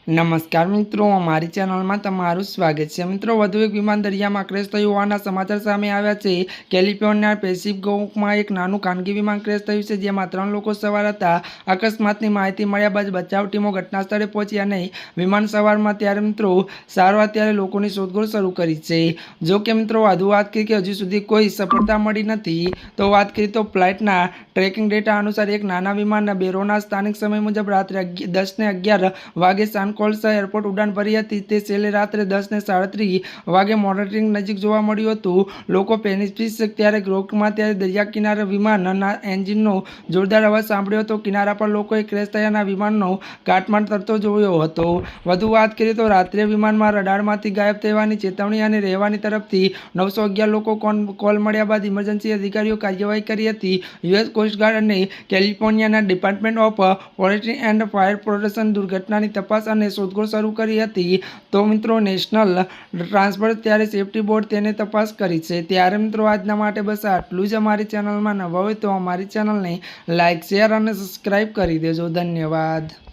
નમસ્કાર મિત્રો, અમારી ચેનલમાં તમારું સ્વાગત છે। મિત્રો, વધુ એક વિમાન દરિયામાં ક્રેશ થયું હોવાના સમાચાર સામે આવ્યા છે। કેલિફોર્નિયા પેસિફિકમાં એક નાનું ખાનગી વિમાન ક્રેશ થયું છે, જેમાં 3 લોકો સવાર હતા। અકસ્માતની માહિતી મળ્યા બાદ બચાવ ટીમો ઘટના સ્થળે પહોંચી અને વિમાન સવારમાં ત્યારે મિત્રો સારવાર ત્યારે લોકોની શોધખોળ શરૂ કરી છે। જો કે મિત્રો વધુ વાત કરી કે હજુ સુધી કોઈ સફળતા મળી નથી। તો વાત કરીએ તો ફ્લાઇટના ટ્રેકિંગ ડેટા અનુસાર એક નાના વિમાન બેરોના સ્થાનિક સમય મુજબ રાત્રે 10:11 વાગે સાનકોલ્સા એરપોર્ટ ઉડાન ભરી હતી। તે છેલ્લે રાત્રે 10:37 વાગે મોનિટરિંગ નજીક જોવા મળ્યું હતું। લોકો પેસિફિક ત્યારે રોકમાં ત્યારે દરિયા કિનારે વિમાનના એન્જિનનો જોરદાર અવાજ સાંભળ્યો હતો। કિનારા પર લોકોએ ક્રેશ થયાના વિમાનનો કાટમાળ તરતો જોયો હતો। વધુ વાત કરીએ તો રાત્રે વિમાનમાં રડારમાંથી ગાયબ થવાની ચેતવણી અને રહેવાની તરફથી 911 લોકો કોલ મળ્યા બાદ ઇમરજન્સી અધિકારીઓ કાર્યવાહી કરી હતી। યુએસ કોસ્ટગાર્ડ અને કેલિફોર્નિયાના department of forestry and fire protection દુર્ઘટનાની તપાસ અને શોધખોળ શરૂ કરી હતી। તો મિત્રો નેશનલ ટ્રાન્સપોર્ટ ત્યારે સેફ્ટી બોર્ડ તેને તપાસ કરી છે। ત્યારે મિત્રો આજના માટે બસ આટલું જ। અમારી ચેનલમાં નવા હોય તો અમારી ચેનલને લાઇક, શેર અને સબસ્ક્રાઈબ કરી દેજો। ધન્યવાદ।